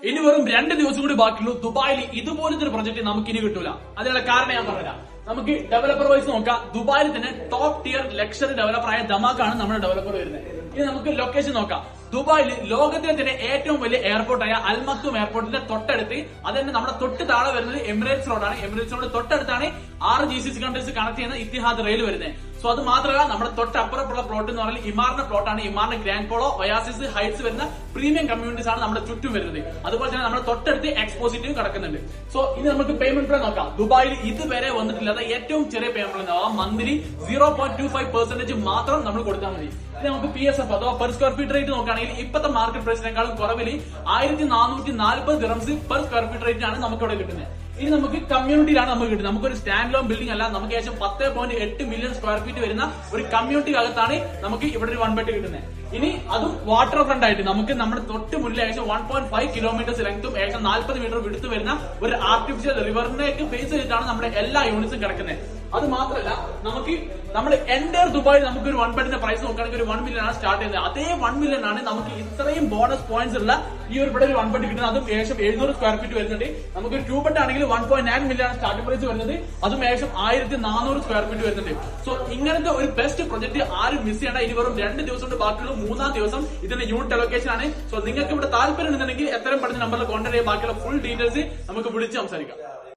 ഇനി വെറും 2 ദിവസം കൂടി ബാക്കിയുള്ളൂ. ദുബായിൽ ഇതുപോലത്തെ ഒരു പ്രൊജക്ട് നമുക്ക് ഇനി കിട്ടൂല. അതിനുള്ള കാരണം ഞാൻ പറഞ്ഞുതരാം. നമുക്ക് ഡെവലപ്പർ വൈസ് നോക്കാം. ദുബായിൽ തന്നെ ടോപ്പ് ടിയർ ലക്ഷറി ഡെവലപ്പറായ ദമാക്കാണ് നമ്മുടെ ഡെവലപ്പർ വരുന്നത്. ഇനി നമുക്ക് ലൊക്കേഷൻ നോക്കാം. ദുബായിൽ ലോകത്തിലെ തന്നെ ഏറ്റവും വലിയ എയർപോർട്ടായ അൽ മക്തൂം എയർപോർട്ടിന്റെ തൊട്ടടുത്ത്, അതന്നെ നമ്മുടെ തൊട്ട് താഴെ വരുന്നത് എമിറേറ്റ്സ് റോഡാണ്. എമിറേറ്റ്സ് റോഡ് തൊട്ടടുത്താണ് 6 GCC കൺട്രീസ് കണക്ട് ചെയ്യുന്ന ഇത്തിഹാദ് റെയിൽ വരുന്നത്. സോ അത് മാത്രമല്ല, നമ്മുടെ തൊട്ടപ്പുറമുള്ള പ്ലോട്ട് എന്ന് പറഞ്ഞാൽ ഇമാറിന്റെ പ്ലോട്ടാണ്. ഇമാറിന്റെ ഗ്രാൻഡ് പോളോ, ഒയാസിസ്, ഹൈറ്റ്സ് വരുന്ന പ്രീമിയം കമ്മ്യൂണിറ്റീസ് ആണ് നമ്മുടെ ചുറ്റും വരുന്നത്. അതുപോലെ തന്നെ നമ്മുടെ തൊട്ടടുത്ത് എക്സ്പോസിറ്റീവ് കിടക്കുന്നുണ്ട്. സോ ഇനി നമുക്ക് പേയ്മെന്റ് പ്ലാൻ നോക്കാം. ദുബായിൽ ഇതുവരെ വന്നിട്ടില്ലാത്ത ഏറ്റവും ചെറിയ പേയ്മെന്റ് മന്ത്ലി 0.25% മാത്രം നമ്മൾ കൊടുത്താൽ മതി. ഇനി നമുക്ക് PSF അഥവാ പെർ സ്ക്വയർ ഫീറ്റ് റേറ്റ് നോക്കുകയാണെങ്കിൽ ഇപ്പോഴത്തെ മാർക്കറ്റ് പ്രൈസിനേക്കാളും കുറവിൽ 1440 dirhams per square feet rate ആണ് നമുക്ക് ഇവിടെ കിട്ടുന്നത്. ഇനി നമുക്ക് കമ്മ്യൂണിറ്റിയിലാണ് നമുക്ക് കിട്ടുന്നത്. നമുക്കൊരു സ്റ്റാൻഡ് ലോൺ ബിൽഡിംഗ് അല്ല, നമുക്ക് ഏകദേശം 10.8 മില്യൺ സ്ക്വയർ ഫീറ്റ് വരുന്ന ഒരു കമ്മ്യൂണിറ്റി അകത്താണ് നമുക്ക് ഇവിടെ ഒരു 1 ബെഡ് കിട്ടുന്നത്. ഇനി അതും വാട്ടർ ഫ്രണ്ട് ആയിട്ട് നമുക്ക് നമ്മുടെ തൊട്ട് മുന്നിൽ ഏകദേശം 1.5 കിലോമീറ്റേഴ്സ് ലെങ്ത്തും ഏകദേശം 40 മീറ്റർ വിടുത്ത് വരുന്ന ഒരു ആർട്ടിഫിഷ്യൽ റിവറിനേക്ക് ബേസ് ചെയ്തിട്ടാണ് നമ്മുടെ എല്ലാ യൂണിറ്റ്സും കിടക്കുന്നത്. അത് മാത്രമല്ല, നമുക്ക് നമ്മുടെ എൻറ്റയർ ദുബായിൽ നമുക്ക് ഒരു 1 ബെഡിന്റെ പ്രൈസ് നോക്കുകയാണെങ്കിൽ ഒരു 1 മില്യൺ ആണ് സ്റ്റാർട്ട് ചെയ്യുന്നത്. അതേ 1 മില്യൺ ആണ് നമുക്ക് ഇത്രയും ബോണസ് പോയിന്റ്സ് ഉള്ള ഈ ഒരു ഇവിടെ ഒരു 1 ബെഡ് കിട്ടുന്നത്. അതും ഏകദേശം 700 സ്ക്വയർ ഫീറ്റ് വരുന്നുണ്ട്. നമുക്ക് ഒരു 2 ബെഡ് ആണെങ്കിൽ 1.9 മില്യൺ ആണ് സ്റ്റാർട്ടിംഗ് പ്രൈസ് വരുന്നത്. അതും ഏകദേശം 1400 സ്ക്വയർ ഫീറ്റ് വരുന്നുണ്ട്. സോ ഇങ്ങനത്തെ ഒരു ബെസ്റ്റ് പ്രൊജക്ട് ആരും മിസ് ചെയ്യേണ്ട. ഇനി വെറും 2 ദിവസം കൊണ്ട് ബാക്കിയുള്ള 3-ാം ദിവസം ഇതിന്റെ യൂണിറ്റ് അലൊക്കേഷൻ ആണ്. സോ നിങ്ങൾക്ക് ഇവിടെ താല്പര്യം ഉണ്ടെന്നുണ്ടെങ്കിൽ എത്രയും പെട്ടെന്ന് നമ്പറിൽ കോൺടാക്ട് ചെയ്യുക. ബാക്കിയുള്ള ഫുൾ ഡീറ്റെയിൽസ് നമുക്ക് വിളിച്ച് സംസാരിക്കാം.